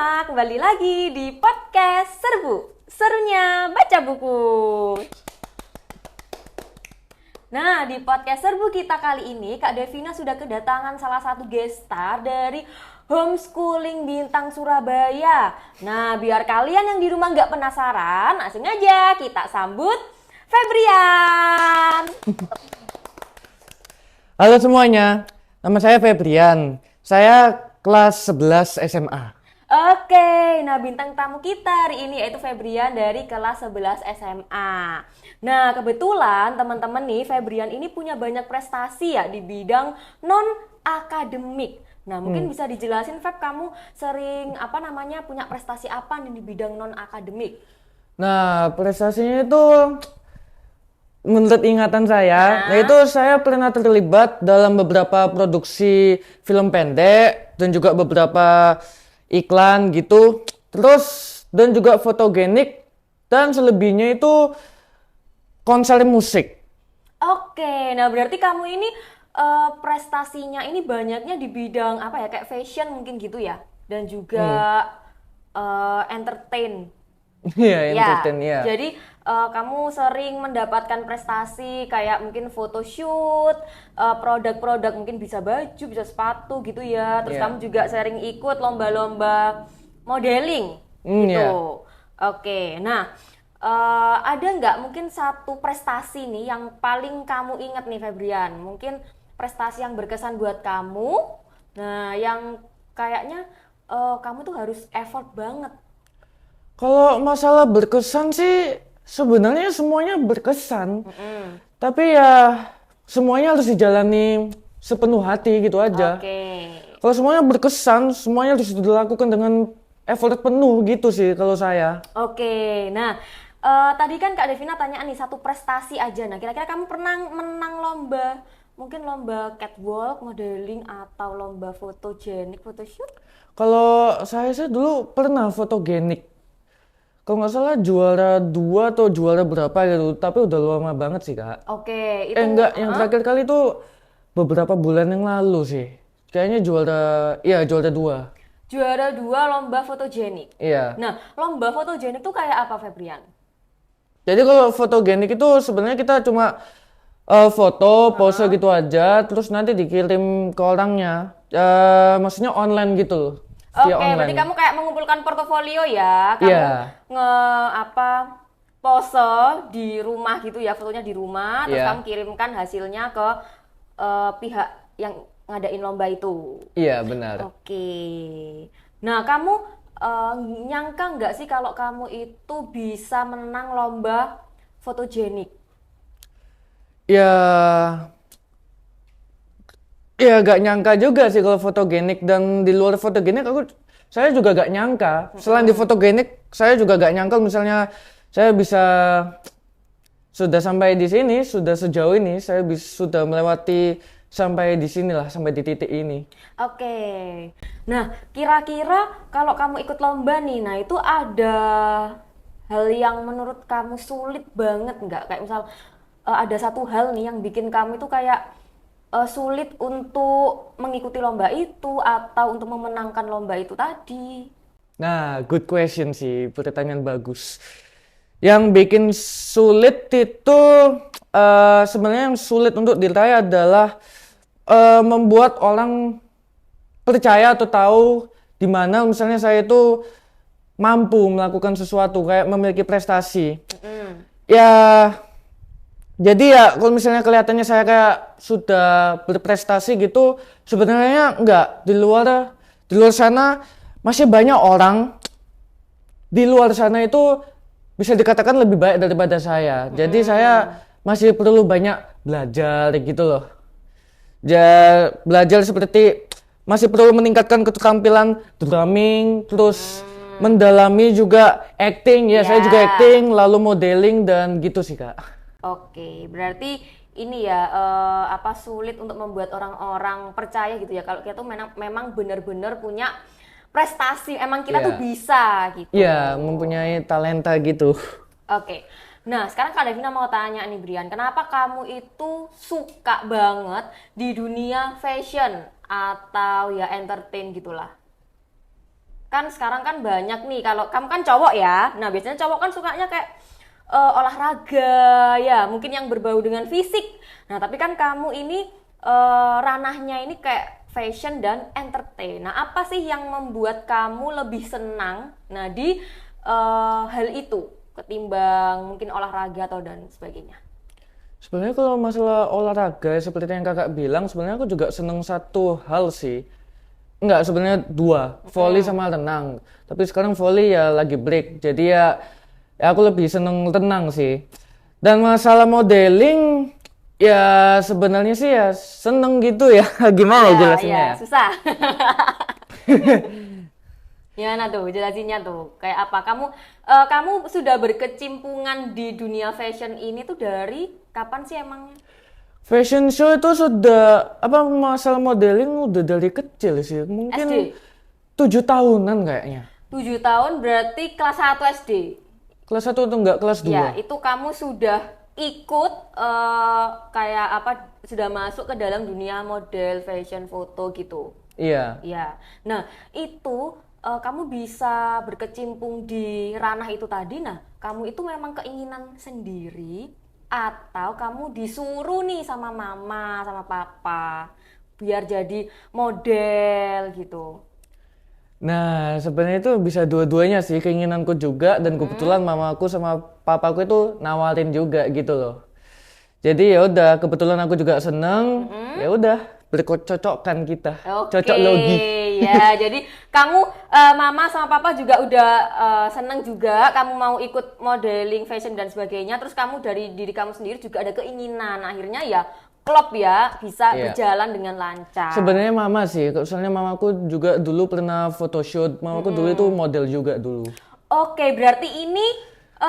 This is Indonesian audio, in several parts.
semua, kembali lagi di podcast Serbu, serunya baca buku. Nah, di podcast Serbu kita kali ini, Kak Devina sudah kedatangan salah satu guest star dari Homeschooling Bintang Surabaya. Nah, biar kalian yang di rumah nggak penasaran, langsung aja kita sambut Febrian. Halo semuanya, nama saya Febrian. Saya kelas 11 SMA. Oke, nah bintang tamu kita hari ini yaitu Febrian dari kelas 11 SMA. Nah, kebetulan teman-teman nih, Febrian ini punya banyak prestasi ya di bidang non-akademik. Nah, mungkin bisa dijelasin Feb, kamu sering punya prestasi apa nih di bidang non-akademik? Nah, prestasinya itu menurut ingatan saya, yaitu saya pernah terlibat dalam beberapa produksi film pendek dan juga beberapa iklan gitu. Terus dan juga fotogenik dan selebihnya itu konser musik. Oke, nah berarti kamu ini prestasinya ini banyaknya di bidang apa ya, kayak fashion mungkin gitu ya, dan juga entertain. Iya, Ya, entertain ya. jadi kamu sering mendapatkan prestasi kayak mungkin photoshoot, produk-produk mungkin bisa baju, bisa sepatu gitu ya. Terus Iya. kamu juga sering ikut lomba-lomba modeling Iya. gitu. Oke, nah ada nggak mungkin satu prestasi nih yang paling kamu ingat nih Febrian? Mungkin prestasi yang berkesan buat kamu. Nah, yang kayaknya kamu tuh harus effort banget. Kalau masalah berkesan sih sebenarnya semuanya berkesan. Tapi ya semuanya harus dijalani sepenuh hati gitu aja. Oke. Kalau semuanya berkesan, semuanya harus dilakukan dengan effort penuh gitu sih kalau saya. Oke, nah tadi kan Kak Devina tanya nih satu prestasi aja. Nah, kira-kira kamu pernah menang lomba, mungkin lomba catwalk, modeling, atau lomba fotogenik, photoshoot? Kalau saya sih dulu pernah fotogenik. Kalau nggak salah juara 2 atau juara berapa gitu, tapi udah lama banget sih Kak. Oke, itu Enggak, yang terakhir kali itu beberapa bulan yang lalu sih. Kayaknya juara 2. juara 2 lomba fotogenik. Iya. Nah, lomba fotogenik tuh kayak apa, Febrian? Jadi kalau fotogenik itu sebenarnya kita cuma foto, pose gitu aja, terus nanti dikirim ke orangnya. Maksudnya online gitu loh, Oke, via berarti online. kamu kayak mengumpulkan portofolio ya. Kamu Iya. pose di rumah gitu ya, fotonya di rumah, terus Iya. kamu kirimkan hasilnya ke pihak yang ngadain lomba itu. Iya, benar. Oke. Nah, kamu nyangka nggak sih kalau kamu itu bisa menang lomba fotogenik? Ya, ya gak nyangka juga sih kalau fotogenik, dan di luar fotogenik saya juga gak nyangka. Selain di fotogenik, saya juga gak nyangka misalnya saya bisa sudah sampai di sini, sudah sejauh ini, sudah melewati sampai di sinilah, sampai di titik ini. Oke. Nah, kira-kira kalau kamu ikut lomba nih, nah itu ada hal yang menurut kamu sulit banget nggak? Kayak misal ada satu hal nih yang bikin kamu itu kayak sulit untuk mengikuti lomba itu atau untuk memenangkan lomba itu tadi. Nah, good question sih, pertanyaan bagus. Yang bikin sulit itu sebenarnya yang sulit untuk diraih adalah membuat orang percaya atau tahu di mana misalnya saya itu mampu melakukan sesuatu, kayak memiliki prestasi. Ya, jadi ya kalau misalnya kelihatannya saya kayak sudah berprestasi gitu, sebenarnya enggak. Di luar sana masih banyak orang di luar sana itu bisa dikatakan lebih baik daripada saya. Jadi saya masih perlu banyak belajar gitu loh. Belajar seperti masih perlu meningkatkan keterampilan drumming, terus mendalami juga acting ya. Saya juga acting, lalu modeling dan gitu sih Kak. Oke, berarti ini ya sulit untuk membuat orang-orang percaya gitu ya kalau kita tuh memang benar-benar punya prestasi, emang kita tuh bisa gitu. Iya, mempunyai talenta gitu. Oke. Nah, sekarang Kak Devina mau tanya nih Brian, kenapa kamu itu suka banget di dunia fashion atau ya entertain gitulah? kan sekarang kan banyak nih, kalau kamu kan cowok ya, nah biasanya cowok kan sukanya kayak olahraga ya, mungkin yang berbau dengan fisik. Nah tapi kan kamu ini ranahnya ini kayak fashion dan entertain. Nah apa sih yang membuat kamu lebih senang nah di hal itu ketimbang mungkin olahraga atau dan sebagainya? Sebenarnya kalau masalah olahraga seperti yang kakak bilang, sebenarnya aku juga seneng satu hal sih. Enggak, sebenarnya dua, volley sama renang. Tapi sekarang volley ya lagi break, jadi ya aku lebih seneng renang sih. Dan masalah modeling, ya sebenarnya sih ya seneng gitu ya. Gimana ya Ya, jelasinnya ya, ya? susah. Gimana tuh jelasinnya tuh? Kayak apa? Kamu sudah berkecimpungan di dunia fashion ini tuh dari kapan sih emangnya? Fashion show itu sudah, apa masalah modeling udah dari kecil sih. Mungkin SD. 7 tahunan kayaknya. 7 tahun berarti kelas 1 SD. Kelas 1 atau enggak kelas Ya, 2? itu kamu sudah ikut kayak apa? Sudah masuk ke dalam dunia model, fashion, foto gitu. Iya. Ya. Nah, itu kamu bisa berkecimpung di ranah itu tadi. Nah, kamu itu memang keinginan sendiri atau kamu disuruh nih sama mama, sama papa biar jadi model gitu. Nah, sebenarnya itu bisa dua-duanya sih, keinginanku juga dan kebetulan mamaku sama papaku itu nawarin juga gitu loh. Jadi ya udah, kebetulan aku juga seneng, ya udah bercocokkan kita, Oke, cocok logi. ya. Jadi kamu mama sama papa juga udah seneng juga kamu mau ikut modeling fashion dan sebagainya. Terus kamu dari diri kamu sendiri juga ada keinginan. Akhirnya ya klop ya bisa Iya. berjalan dengan lancar. Sebenarnya mama sih, soalnya mamaku juga dulu pernah photoshoot, mamaku dulu itu model juga dulu. Oke, berarti ini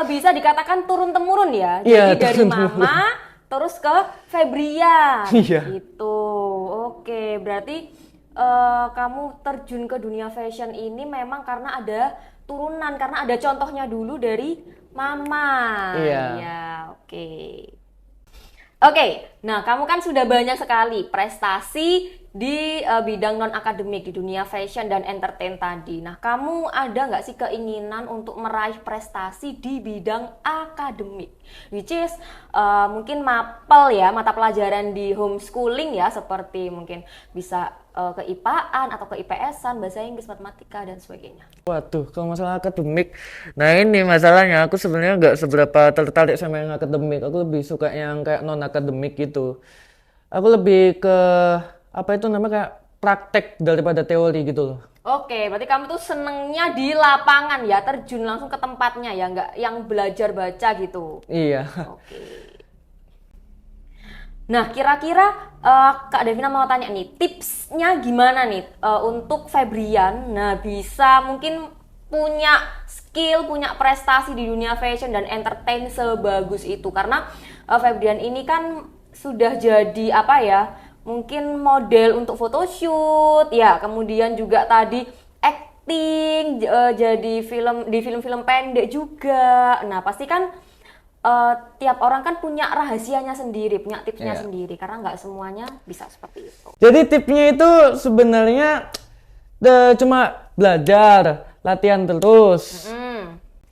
bisa dikatakan turun temurun ya. Iya, Jadi dari turun-temurun. mama terus ke Febrian. Iya. Gitu. Oke, berarti kamu terjun ke dunia fashion ini memang karena ada turunan, karena ada contohnya dulu dari mama. Iya. Ya, oke. Oke, nah kamu kan sudah banyak sekali prestasi di bidang non akademik di dunia fashion dan entertain tadi. Nah, kamu ada nggak sih keinginan untuk meraih prestasi di bidang akademik, which is mungkin mapel ya, mata pelajaran di homeschooling ya, seperti mungkin bisa ke IPA-an atau ke IPS-an, bahasa Inggris, matematika dan sebagainya. Waduh, kalau masalah akademik, nah ini masalahnya aku sebenarnya nggak seberapa tertarik sama yang akademik. Aku lebih suka yang kayak non akademik gitu. Aku lebih ke apa itu namanya kayak praktek daripada teori gitu loh. Oke, berarti kamu tuh senengnya di lapangan ya, terjun langsung ke tempatnya ya, nggak yang belajar baca gitu. Iya. Oke. Nah, kira-kira Kak Devina mau tanya nih, tipsnya gimana nih untuk Febrian? Nah, bisa mungkin punya skill, punya prestasi di dunia fashion dan entertain sebagus itu. Karena Febrian ini kan sudah jadi apa ya? Mungkin model untuk photoshoot, ya. Kemudian juga tadi acting, jadi di film-film pendek juga. Nah, pasti kan tiap orang kan punya rahasianya sendiri, punya tipsnya Iya. sendiri, karena nggak semuanya bisa seperti itu. Jadi tipsnya itu sebenarnya cuma belajar, latihan terus.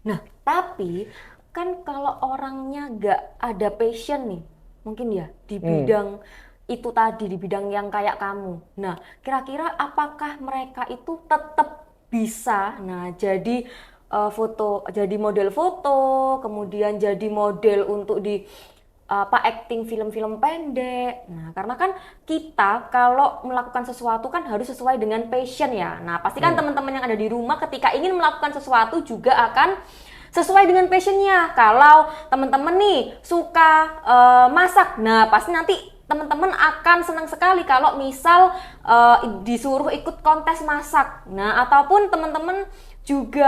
Nah, tapi kan kalau orangnya nggak ada passion nih, mungkin ya di bidang itu tadi, di bidang yang kayak kamu. Nah, kira-kira apakah mereka itu tetap bisa, nah jadi jadi model foto, kemudian jadi model untuk di apa acting film-film pendek. Nah, karena kan kita kalau melakukan sesuatu kan harus sesuai dengan passion ya. Nah, pasti kan teman-teman yang ada di rumah ketika ingin melakukan sesuatu juga akan sesuai dengan passionnya. Kalau teman-teman nih suka masak, nah pasti nanti teman-teman akan senang sekali kalau misal disuruh ikut kontes masak. Nah, ataupun teman-teman juga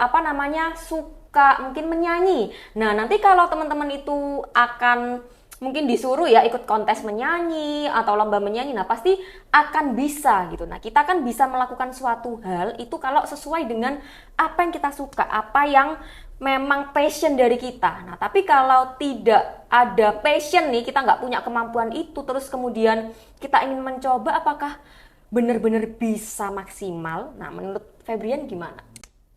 apa namanya suka mungkin menyanyi. Nah, nanti kalau teman-teman itu akan mungkin disuruh ya ikut kontes menyanyi atau lomba menyanyi, nah pasti akan bisa gitu. Nah, kita kan bisa melakukan suatu hal itu kalau sesuai dengan apa yang kita suka, apa yang memang passion dari kita. Nah, tapi kalau tidak ada passion nih, kita nggak punya kemampuan itu, terus kemudian kita ingin mencoba, apakah benar-benar bisa maksimal? Nah, menurut Febrian gimana?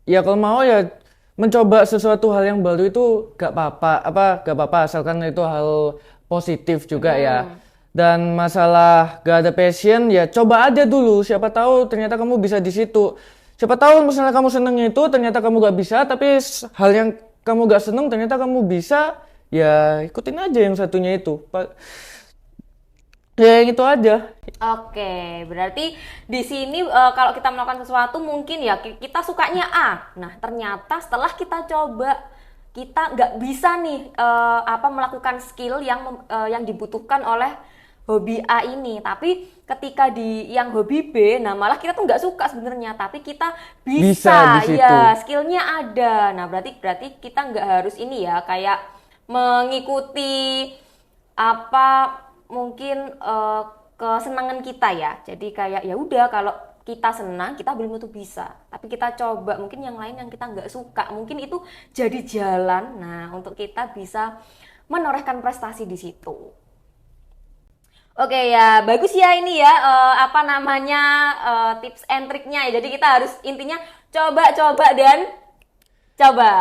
Ya kalau mau ya mencoba sesuatu hal yang baru itu gak apa-apa asalkan itu hal positif juga ya. Dan masalah gak ada passion ya coba aja dulu, siapa tahu ternyata kamu bisa di situ. Siapa tahu misalnya kamu seneng itu ternyata kamu gak bisa, tapi hal yang kamu gak seneng ternyata kamu bisa, ya ikutin aja yang satunya itu. Ya yang itu aja. Oke, berarti di sini kalau kita melakukan sesuatu mungkin ya kita sukanya A. Nah, ternyata setelah kita coba kita nggak bisa nih melakukan skill yang dibutuhkan oleh hobi A ini. Tapi ketika di yang hobi B, nah malah kita tuh nggak suka sebenarnya. Tapi kita Bisa bisa, di situ. ya skillnya ada. Nah, berarti kita nggak harus ini ya kayak mengikuti apa mungkin kesenangan kita ya. Jadi kayak ya udah kalau kita senang kita belum tentu bisa, tapi kita coba mungkin yang lain yang kita nggak suka mungkin itu jadi jalan nah untuk kita bisa menorehkan prestasi di situ. Oke ya bagus ya ini ya tips and triknya ya, jadi kita harus intinya coba-coba dan coba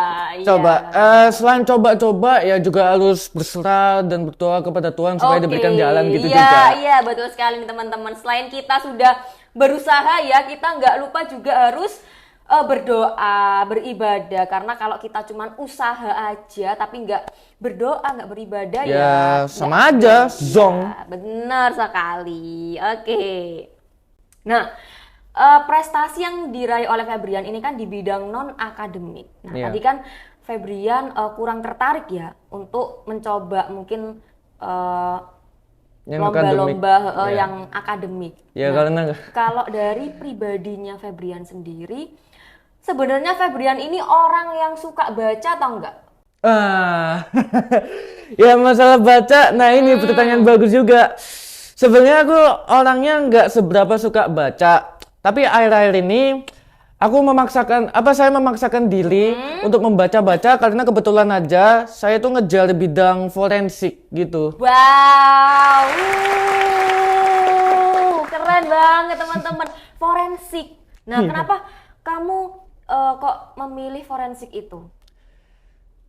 Coba, ya. selain coba-coba ya juga harus berserah dan berdoa kepada Tuhan supaya Oke, diberikan jalan gitu iya, juga. iya betul sekali nih teman-teman. Selain kita sudah berusaha ya, kita nggak lupa juga harus berdoa, beribadah. Karena kalau kita cuman usaha aja tapi nggak berdoa, nggak beribadah ya, Ya nggak sama aja, ada. zong. Ya, benar sekali. Oke. Nah, prestasi yang diraih oleh Febrian ini kan di bidang non akademik. Nah, Iya. tadi kan Febrian kurang tertarik ya untuk mencoba mungkin Yang akademik. lomba-lomba Ya. yang akademik. Ya Nah, karena kalau dari pribadinya Febrian sendiri, sebenarnya Febrian ini orang yang suka baca atau enggak? ah ya masalah baca, nah ini pertanyaan bagus juga. Sebenarnya aku orangnya nggak seberapa suka baca, tapi akhir-akhir ini saya memaksakan diri untuk membaca-baca karena kebetulan aja saya tuh ngejar di bidang forensik gitu. Wow, keren banget teman-teman. Forensik. Nah, kenapa kamu kok memilih forensik itu?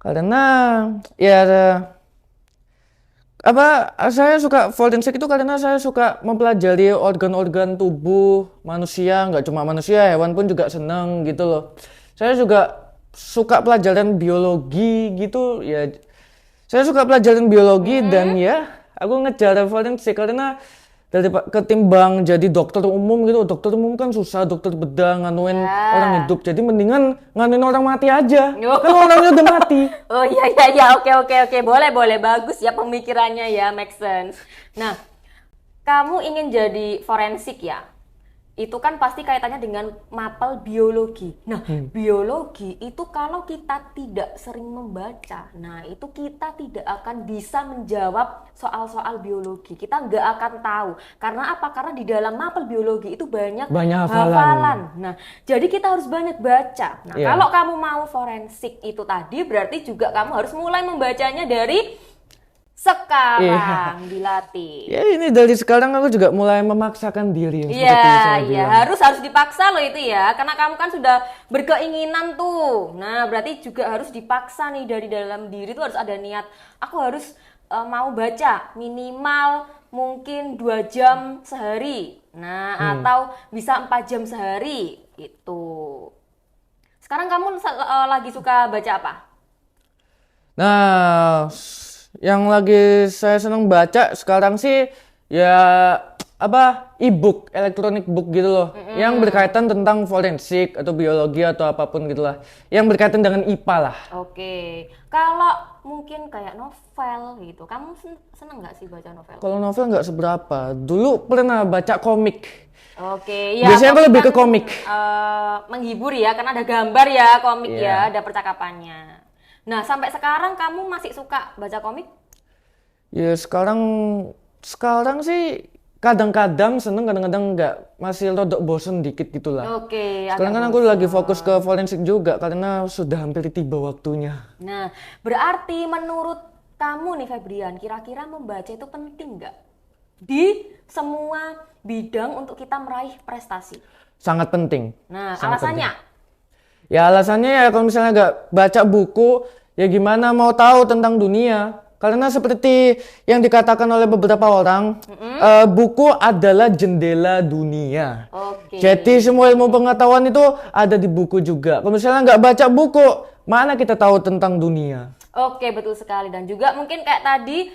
Karena ya saya suka forensik itu karena saya suka mempelajari organ-organ tubuh manusia, nggak cuma manusia, hewan pun juga seneng gitu loh. Saya juga suka pelajaran biologi gitu ya. Saya suka pelajaran biologi dan ya aku ngejar forensik karena ketimbang jadi dokter umum gitu. Dokter umum kan susah, dokter bedah nganuin orang hidup. Jadi mendingan nganuin orang mati aja. Kan orangnya udah mati. Oh iya, oke, boleh, bagus ya pemikirannya ya, make sense. Nah, kamu ingin jadi forensik ya? Itu kan pasti kaitannya dengan mapel biologi. Nah, biologi itu kalau kita tidak sering membaca, nah itu kita tidak akan bisa menjawab soal-soal biologi. Kita nggak akan tahu. Karena apa? Karena di dalam mapel biologi itu banyak hafalan. Nah, jadi kita harus banyak baca. Nah, Iya. kalau kamu mau forensik itu tadi, berarti juga kamu harus mulai membacanya dari sekarang dilatih. Ya ini dari sekarang aku juga mulai memaksakan diri seperti Iya, saya iya, bilang. harus dipaksa loh itu ya, karena kamu kan sudah berkeinginan tuh. Nah, berarti juga harus dipaksa nih dari dalam diri tuh harus ada niat. Aku harus mau baca minimal mungkin 2 jam sehari. Nah, atau bisa 4 jam sehari gitu. Sekarang kamu lagi suka baca apa? Nah, yang lagi saya senang baca sekarang sih ya e-book, electronic book gitu loh. Yang berkaitan tentang forensik atau biologi atau apapun gitulah. Yang berkaitan dengan IPA lah. Oke, kalau mungkin kayak novel gitu, kamu seneng nggak sih baca novel? Kalau novel nggak seberapa. Dulu pernah baca komik. Oke, ya Biasanya aku komik lebih ke kan, komik. menghibur ya, karena ada gambar ya komik Iya. ya, ada percakapannya. Nah, sampai sekarang kamu masih suka baca komik? Ya sekarang sih kadang-kadang seneng, kadang-kadang nggak, masih rodok bosen dikit gitulah. Oke, Sekarang kan agak aku bosan. lagi fokus ke forensik juga karena sudah hampir tiba waktunya. Nah, berarti menurut kamu nih Febrian, kira-kira membaca itu penting nggak di semua bidang untuk kita meraih prestasi? sangat penting. Nah, Sangat alasannya? penting. Ya alasannya ya kalau misalnya nggak baca buku, ya gimana mau tahu tentang dunia? Karena seperti yang dikatakan oleh beberapa orang, buku adalah jendela dunia. Oke. Jadi semua ilmu pengetahuan itu ada di buku juga. Kalau misalnya nggak baca buku, mana kita tahu tentang dunia? Oke, betul sekali. Dan juga mungkin kayak tadi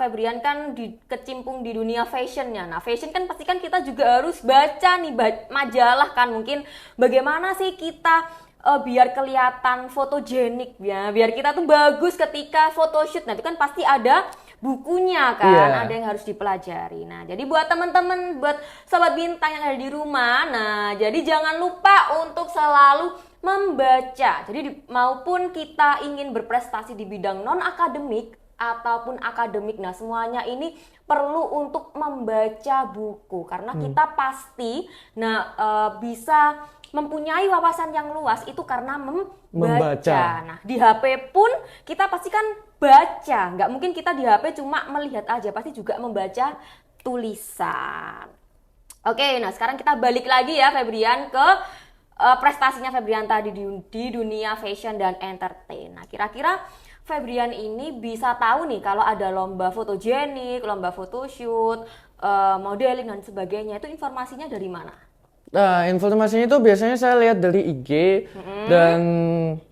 Febrian kan kecimpung di dunia fashionnya. Nah, fashion kan pasti kan kita juga harus baca nih majalah kan. Mungkin bagaimana sih kita biar kelihatan fotogenik ya, biar kita tuh bagus ketika photoshoot. Nah, itu kan pasti ada bukunya kan, Iya. ada yang harus dipelajari. Nah, jadi buat teman-teman, buat sobat bintang yang ada di rumah, nah, jadi jangan lupa untuk selalu membaca. Jadi maupun kita ingin berprestasi di bidang non akademik ataupun akademik, nah semuanya ini perlu untuk membaca buku karena kita pasti bisa mempunyai wawasan yang luas itu karena membaca. Nah, di HP pun kita pasti kan baca, nggak mungkin kita di HP cuma melihat aja, pasti juga membaca tulisan. Oke, nah sekarang kita balik lagi ya Febrian ke prestasinya Febrian tadi di dunia fashion dan entertain. Nah, kira-kira Febrian ini bisa tahu nih kalau ada lomba fotogenik, lomba photoshoot, modeling dan sebagainya, itu informasinya dari mana? Nah, informasinya itu biasanya saya lihat dari IG dan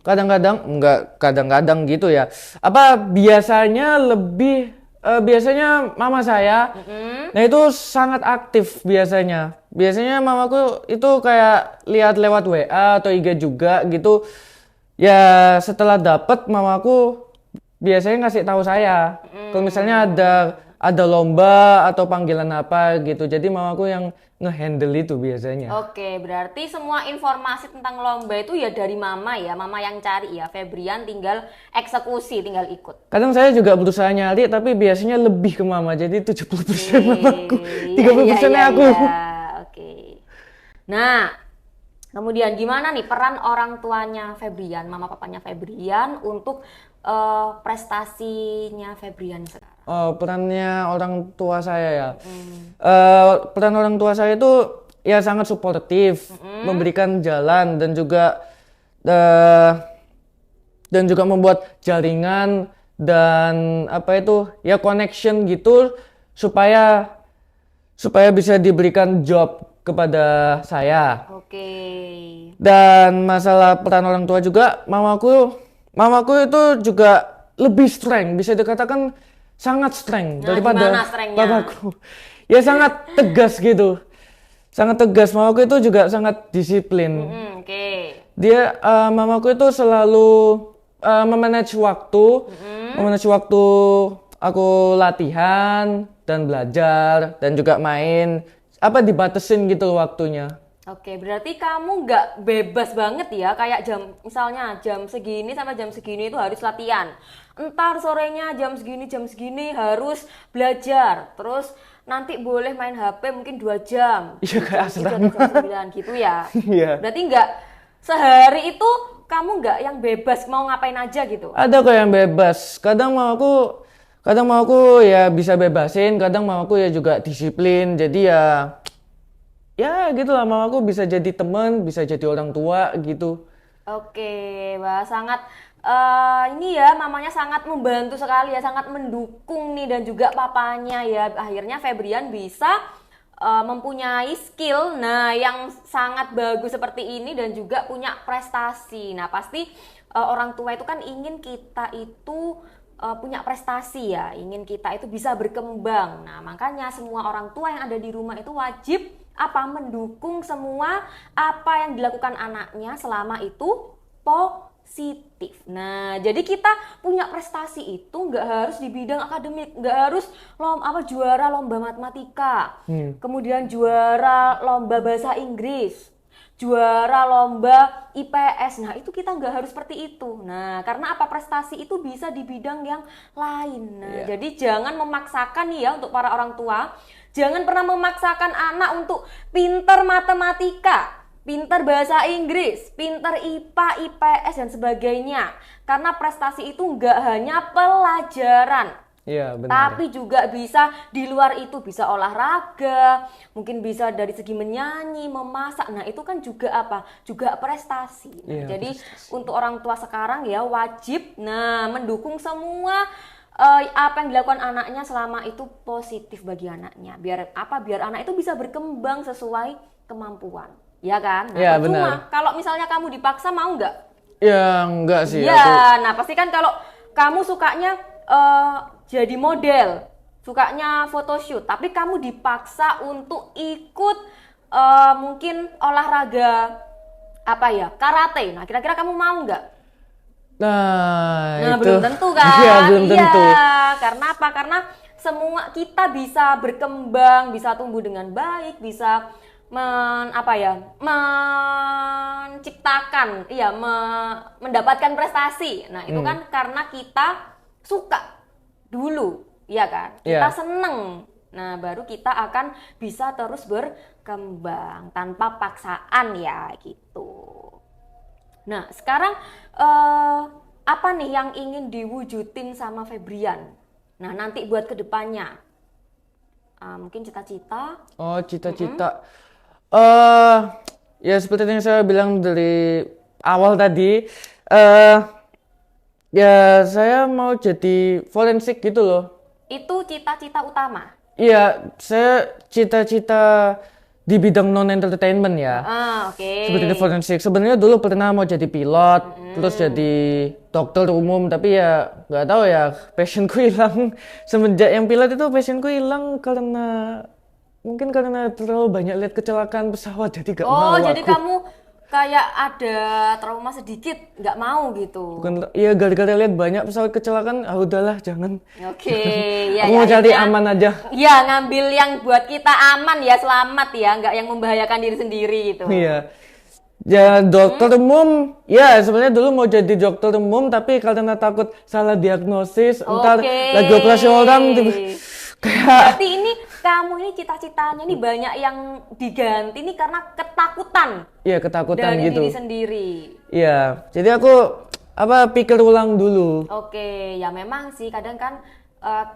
kadang-kadang enggak kadang-kadang gitu ya. Apa biasanya mama saya. Nah, itu sangat aktif biasanya. Biasanya mamaku itu kayak lihat lewat WA atau IG juga gitu. Ya, setelah dapat mamaku biasanya ngasih tahu saya. Kalau misalnya ada lomba atau panggilan apa gitu. Jadi mamaku yang ngehandle itu biasanya. Oke, berarti semua informasi tentang lomba itu ya dari mama ya, mama yang cari ya. Febrian tinggal eksekusi, tinggal ikut. Kadang saya juga berusaha nyari tapi biasanya lebih ke mama. Jadi 70% mamaku, 30%-nya aku. Iya. Oke. Nah, kemudian gimana nih peran orang tuanya Febrian, mama papanya Febrian untuk prestasinya Febrian sekarang? Perannya orang tua saya ya. Peran orang tua saya itu ya sangat suportif, memberikan jalan dan juga membuat jaringan dan apa itu ya connection gitu supaya bisa diberikan job kepada saya. Oke. Dan masalah peran orang tua juga, mamaku itu juga lebih strength, bisa dikatakan sangat strength daripada gimana strength-nya? papaku. Ya sangat tegas gitu. Sangat tegas. Mamaku itu juga sangat disiplin. Oke. Mamaku itu selalu memanage waktu, memanage waktu aku latihan dan belajar dan juga main. Dibatasin gitu waktunya. Oke, berarti kamu nggak bebas banget ya, kayak misalnya jam segini sampai jam segini itu harus latihan. Entar sorenya jam segini harus belajar. Terus nanti boleh main HP mungkin 2 jam. Iya, kayak jam 9 gitu ya. Iya. Berarti nggak sehari itu kamu nggak yang bebas mau ngapain aja gitu? Ada kok yang bebas. Kadang mau aku ya bisa bebasin, kadang mau aku ya juga disiplin. Jadi ya gitulah, mamaku bisa jadi teman, bisa jadi orang tua gitu. Oke, wah sangat ini ya mamanya sangat membantu sekali ya, sangat mendukung nih dan juga papanya ya. Akhirnya Febrian bisa mempunyai skill yang sangat bagus seperti ini dan juga punya prestasi. Nah, pasti orang tua itu kan ingin kita itu punya prestasi ya, ingin kita itu bisa berkembang. Nah, makanya semua orang tua yang ada di rumah itu wajib mendukung semua apa yang dilakukan anaknya selama itu positif. Nah, jadi kita punya prestasi itu nggak harus di bidang akademik, nggak harus juara lomba matematika, kemudian juara lomba bahasa Inggris, juara lomba IPS. Nah, itu kita nggak harus seperti itu. Nah, karena prestasi itu bisa di bidang yang lain. Nah, jadi jangan memaksakan nih ya untuk para orang tua. Jangan pernah memaksakan anak untuk pinter matematika, pinter bahasa Inggris, pinter IPA, IPS, dan sebagainya. Karena prestasi itu nggak hanya pelajaran. Iya, benar. Tapi juga bisa di luar itu, bisa olahraga, mungkin bisa dari segi menyanyi, memasak. Nah, itu kan juga apa? Juga prestasi. Nah, Iya, jadi untuk orang tua sekarang ya wajib mendukung semua apa yang dilakukan anaknya selama itu positif bagi anaknya. Biar apa? Biar anak itu bisa berkembang sesuai kemampuan. Ya kan? Nah, Iya, percuma benar. kalau misalnya kamu dipaksa mau nggak? Ya, enggak sih. Iya, nah pasti kan kalau kamu sukanya jadi model, sukanya photoshoot, tapi kamu dipaksa untuk ikut mungkin olahraga apa ya, karate. Nah, kira-kira kamu mau nggak? Nah, Nah, itu. belum tentu kan? Iya, belum tentu. Iya, karena apa? Karena semua kita bisa berkembang, bisa tumbuh dengan baik, bisa menciptakan, iya, mendapatkan prestasi. Nah, itu kan karena kita suka dulu, iya kan? Kita Iya. seneng. Nah, baru kita akan bisa terus berkembang tanpa paksaan ya, gitu. Nah, sekarang apa nih yang ingin diwujudin sama Febrian? Nah, nanti buat kedepannya. Mungkin cita-cita. Oh, cita-cita. Eh, ya seperti yang saya bilang dari awal tadi, ya saya mau jadi forensik gitu loh. Itu cita-cita utama. Iya, saya cita-cita di bidang non-entertainment ya. Oke. Seperti di forensik. Sebenarnya dulu pernah mau jadi pilot, terus jadi dokter umum, tapi ya nggak tahu ya, passionku hilang. Semenjak yang pilot itu passionku hilang mungkin karena terlalu banyak lihat kecelakaan pesawat, jadi nggak mau Oh, jadi aku. kamu kayak ada trauma sedikit, nggak mau gitu. Bukan, iya gara-gara lihat banyak pesawat kecelakaan, udahlah jangan. Oke, ya, Aku ya, mau cari akhirnya- aman aja. Ya, ngambil yang buat kita aman ya, selamat ya, nggak yang membahayakan diri sendiri gitu. Iya. Ya dokter umum, ya sebenarnya dulu mau jadi dokter umum, tapi karena takut salah diagnosis, ntar Oke. lagi operasi orang kayak Berarti ini kamu ini cita-citanya ini banyak yang diganti nih karena ketakutan ya ketakutan dari gitu. diri sendiri. Iya, jadi aku pikir ulang dulu. Oke, ya memang sih kadang kan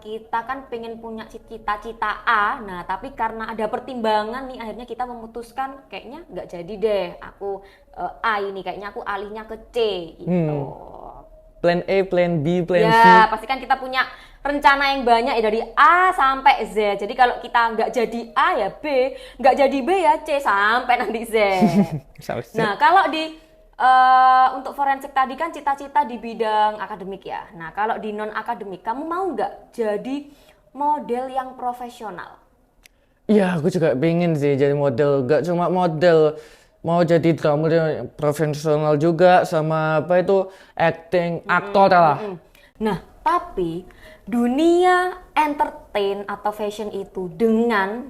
kita kan pengen punya cita-cita A, nah tapi karena ada pertimbangan nih akhirnya kita memutuskan kayaknya nggak jadi deh aku A ini, kayaknya aku alihnya ke C gitu. Plan A, plan B, plan C. Ya, pasti kan kita punya rencana yang banyak ya dari A sampai Z. Jadi kalau kita nggak jadi A ya B, nggak jadi B ya C sampai nanti Z. Sampai C. Nah, kalau di untuk forensik tadi kan cita-cita di bidang akademik ya. Nah, kalau di non akademik, kamu mau nggak jadi model yang profesional? Iya, aku juga pengen sih jadi model. Gak cuma model, mau jadi drummer yang profesional juga, sama apa itu acting, aktor lah. Nah, tapi dunia entertain atau fashion itu dengan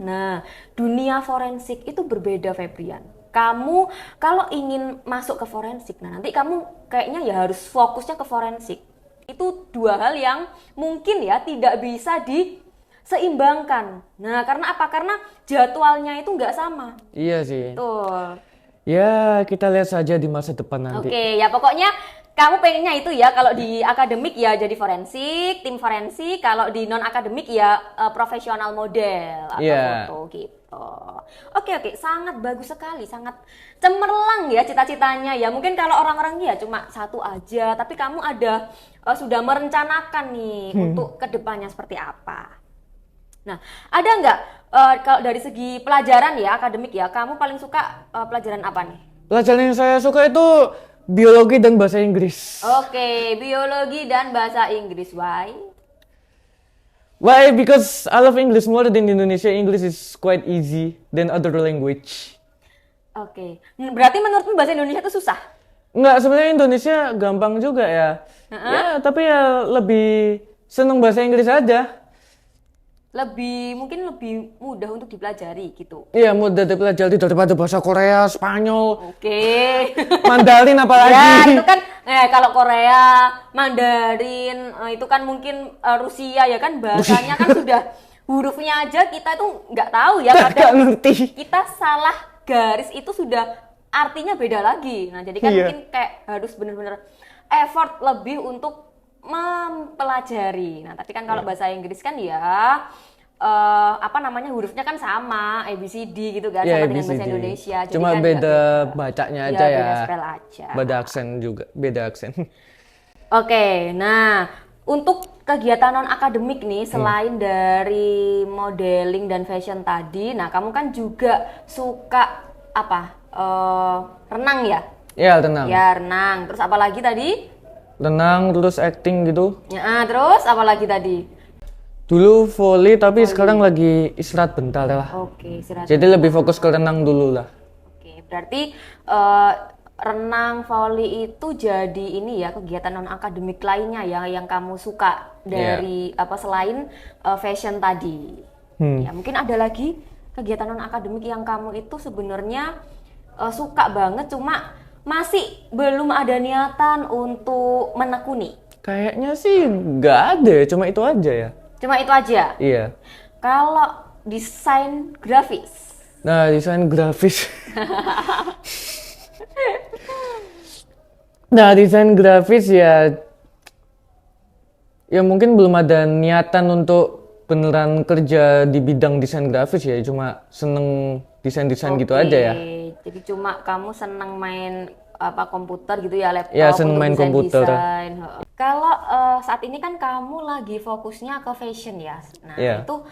dunia forensik itu berbeda, Febrian. Kamu kalau ingin masuk ke forensik, nah nanti kamu kayaknya ya harus fokusnya ke forensik. Itu dua hal yang mungkin ya tidak bisa diseimbangkan. Nah, karena apa? Karena jadwalnya itu nggak sama. Iya sih. Tuh. Ya, kita lihat saja di masa depan nanti. Oke, ya pokoknya kamu pengennya itu ya, kalau di akademik ya jadi forensik, tim forensik, kalau di non akademik ya profesional model atau Iya. foto gitu. Oke, sangat bagus sekali, sangat cemerlang ya cita-citanya ya. Mungkin kalau orang-orang ya cuma satu aja, tapi kamu ada sudah merencanakan nih untuk kedepannya seperti apa. Nah, ada nggak kalau dari segi pelajaran ya akademik ya, kamu paling suka pelajaran apa nih? Pelajaran yang saya suka itu biologi dan bahasa Inggris. Oke, biologi dan bahasa Inggris. Why? Why? Because I love English more than Indonesia. English is quite easy than other language. Oke, berarti menurutmu bahasa Indonesia itu susah? Enggak, sebenarnya Indonesia gampang juga ya. Ya, tapi ya lebih seneng bahasa Inggris aja. Mungkin lebih mudah untuk dipelajari gitu. Iya, mudah dipelajari daripada bahasa Korea, Spanyol, Oke. Mandarin Ya, apalagi. itu kan kalau Korea, Mandarin, itu kan mungkin Rusia ya kan bahasanya kan sudah hurufnya aja kita tuh nggak tahu ya, Nggak kadang ngerti. kita salah garis itu sudah artinya beda lagi. Nah, jadi kan Iya. mungkin kayak harus bener-bener effort lebih untuk mempelajari. Nah, tapi kan kalau bahasa Inggris kan ya apa namanya hurufnya kan sama, ABCD gitu kan, Ya, sama dengan bahasa ABCD. Indonesia. Jadi Cuma kan nggak beda beda. bacanya Ya, aja ya. beda spell aja. Beda aksen juga, beda aksen. Oke, nah untuk kegiatan non akademik nih selain dari modeling dan fashion tadi, nah kamu kan juga suka apa? Renang ya? Ya, tenang. Ya renang. Terus apa lagi tadi? Tenang, terus acting gitu. Ya, terus apa lagi tadi? Dulu volley, tapi sekarang lagi istirahat bentar lah. Oke, istirahat. Jadi lebih fokus ke renang dulu lah. Oke, berarti renang, volley itu jadi ini ya kegiatan non akademik lainnya ya yang kamu suka dari apa selain fashion tadi. Ya, mungkin ada lagi kegiatan non akademik yang kamu itu sebenarnya suka banget cuma masih belum ada niatan untuk menekuni. Kayaknya sih nggak ada, cuma itu aja ya. Cuma itu aja. Iya. Kalau desain grafis. Nah, desain grafis. Nah, desain grafis ya mungkin belum ada niatan untuk beneran kerja di bidang desain grafis ya, cuma seneng desain-desain gitu aja ya. Jadi cuma kamu seneng main apa komputer gitu ya, laptop Ya, seneng untuk main komputer. desain-desain. Kalau saat ini kan kamu lagi fokusnya ke fashion ya. Nah, Iya. itu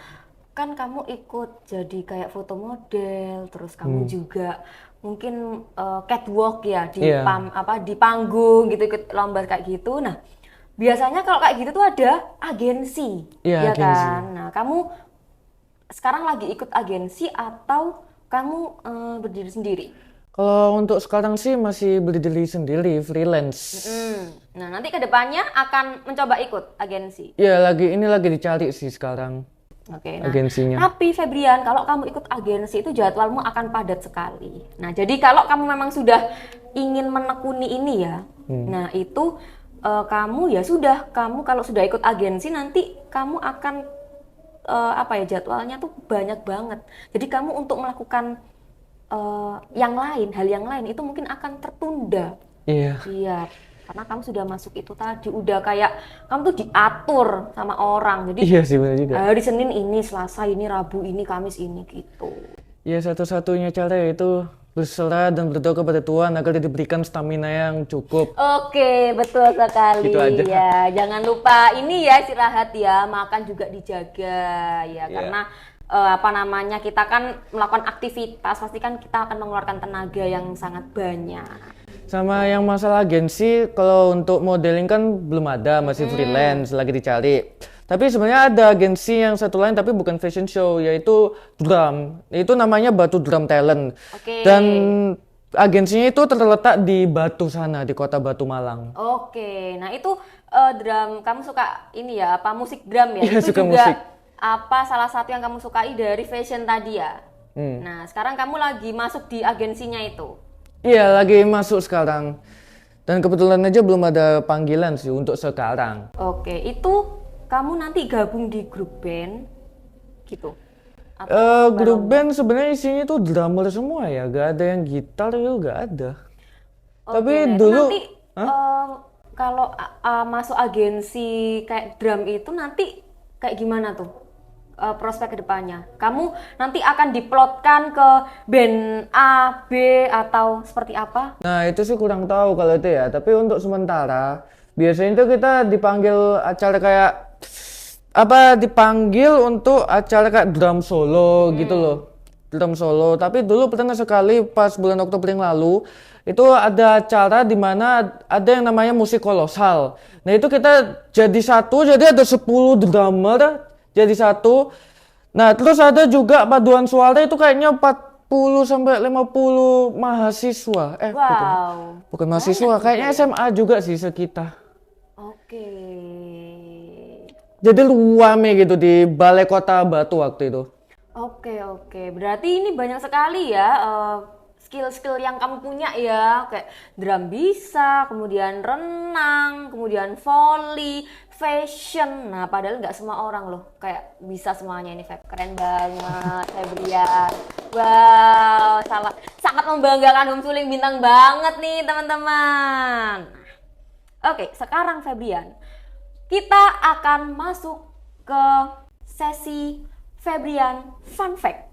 kan kamu ikut jadi kayak foto model, terus kamu juga mungkin catwalk ya di Iya. di panggung gitu, ikut lomba kayak gitu. Nah, biasanya kalau kayak gitu tuh ada agensi, Iya, ya agensi. kan? Nah, kamu sekarang lagi ikut agensi atau kamu berdiri sendiri? Kalau untuk sekarang sih masih berdiri sendiri, freelance. Nah, nanti kedepannya akan mencoba ikut agensi. Ya, ini lagi dicari sih sekarang Oke, nah, agensinya. tapi Febrian, kalau kamu ikut agensi itu jadwalmu akan padat sekali. Nah, jadi kalau kamu memang sudah ingin menekuni ini ya, nah itu kamu ya sudah, kamu kalau sudah ikut agensi nanti kamu akan apa ya jadwalnya tuh banyak banget. Jadi kamu untuk melakukan yang lain, hal yang lain itu mungkin akan tertunda. Iya. Iya, karena kamu sudah masuk itu tadi, udah kayak kamu tuh diatur sama orang. Jadi Iya sih benar juga. hari Senin ini, Selasa ini, Rabu ini, Kamis ini gitu. Ya, satu-satunya cara yaitu berserah dan berdoa kepada Tuhan agar diberikan stamina yang cukup. Oke, betul sekali. Gitu aja. Ya, jangan lupa ini ya istirahat ya, makan juga dijaga ya, Iya. karena apa namanya kita kan melakukan aktivitas, pasti kan kita akan mengeluarkan tenaga yang sangat banyak. Sama yang masalah agensi, kalau untuk modeling kan belum ada, masih freelance, lagi dicari. Tapi sebenarnya ada agensi yang satu lain tapi bukan fashion show, yaitu drum. Itu namanya Batu Drum Talent. Oke. Dan agensinya itu terletak di Batu sana, di kota Batu Malang. Oke, nah itu drum, kamu suka ini ya, apa musik drum ya? Iya, Itu suka juga musik. apa salah satu yang kamu sukai dari fashion tadi ya? Nah, sekarang kamu lagi masuk di agensinya itu. Iya, lagi masuk sekarang. Dan kebetulan aja belum ada panggilan sih untuk sekarang. Oke, itu kamu nanti gabung di grup band gitu? Grup band sebenarnya isinya tuh drummer semua ya, gak ada yang gitar itu gak ada. Oke, Tapi nah itu dulu, nanti kalau masuk agensi kayak drum itu nanti kayak gimana tuh prospek kedepannya? Kamu nanti akan diplotkan ke band A, B atau seperti apa? nah itu sih kurang tahu kalau itu ya. Tapi untuk sementara, biasanya itu kita dipanggil acara kayak dipanggil untuk acara kayak drum solo gitu loh. Drum solo. Tapi dulu pernah sekali pas bulan Oktober yang lalu itu ada acara di mana ada yang namanya musik kolosal. Nah itu kita jadi satu, jadi ada 10 drummer jadi satu. Nah terus ada juga paduan suara itu kayaknya 40 sampai 50 mahasiswa. Wow. Bukan mahasiswa, kayaknya SMA juga sih sekitar. Oke. Jadi luame gitu di Balai Kota Batu waktu itu. Oke. Berarti ini banyak sekali ya skill-skill yang kamu punya ya, kayak drum bisa, kemudian renang, kemudian volley, fashion. Nah, padahal nggak semua orang loh kayak bisa semuanya ini, Feb. Keren banget, Febrian. Wow, sangat membanggakan homeschooling bintang banget nih, teman-teman. Oke, sekarang Febrian, kita akan masuk ke sesi Febrian Fun Fact.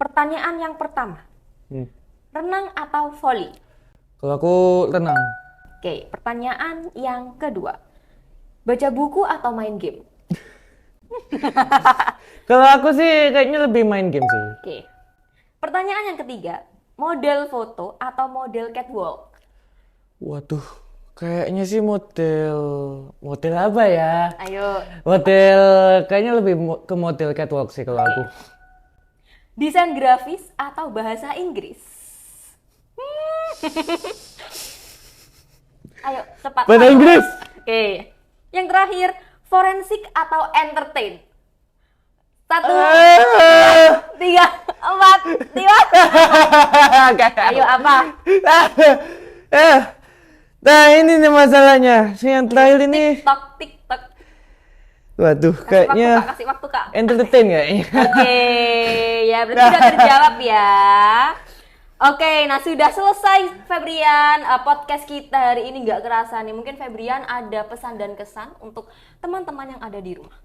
Pertanyaan yang pertama, renang atau voli? Kalau aku renang. Oke, pertanyaan yang kedua, baca buku atau main game? Kalau aku sih kayaknya lebih main game sih. Oke, pertanyaan yang ketiga, model foto atau model catwalk? Waduh, kayaknya sih model apa ya? Ayo, Model kayaknya lebih ke model catwalk sih kalau aku. desain grafis atau bahasa Inggris? Ayo, cepat. Bahasa Inggris. Oke, yang terakhir, forensik atau entertain? 1, 3, 4, 5. Ayo apa? Nah ini nih masalahnya. Yang terakhir ini. TikTok, TikTok. Waduh, Kasih kayaknya waktu, Kak. Kasih waktu, Kak. entertain kayaknya. Oke, ya berarti sudah terjawab ya. Oke, nah sudah selesai Febrian podcast kita hari ini, nggak kerasa nih. Mungkin Febrian ada pesan dan kesan untuk teman-teman yang ada di rumah.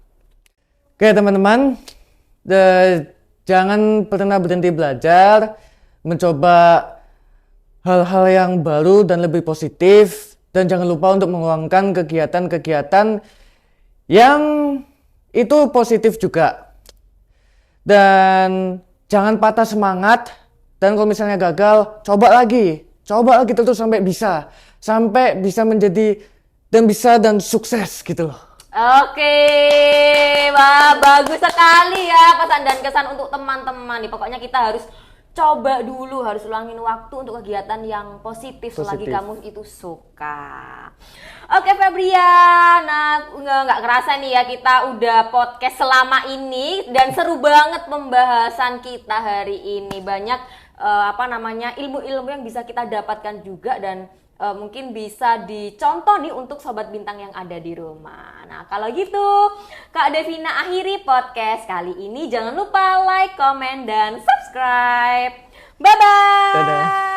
Oke teman-teman, jangan pernah berhenti belajar, mencoba hal-hal yang baru dan lebih positif, dan jangan lupa untuk mengeluangkan kegiatan-kegiatan yang itu positif juga. Dan jangan patah semangat, dan kalau misalnya gagal, coba lagi terus sampai bisa menjadi dan sukses gitu loh. Oke, wah bagus sekali ya pesan dan kesan untuk teman-teman nih. Pokoknya kita harus coba dulu, harus luangin waktu untuk kegiatan yang positif selagi kamu itu suka. Oke Febrian, nah nggak kerasa nih ya kita udah podcast selama ini dan seru banget pembahasan kita hari ini. Banyak ilmu-ilmu yang bisa kita dapatkan juga dan mungkin bisa dicontoh nih untuk sobat bintang yang ada di rumah. Nah kalau gitu Kak Devina akhiri podcast kali ini. Jangan lupa like, comment, dan subscribe. Bye-bye. Dadah.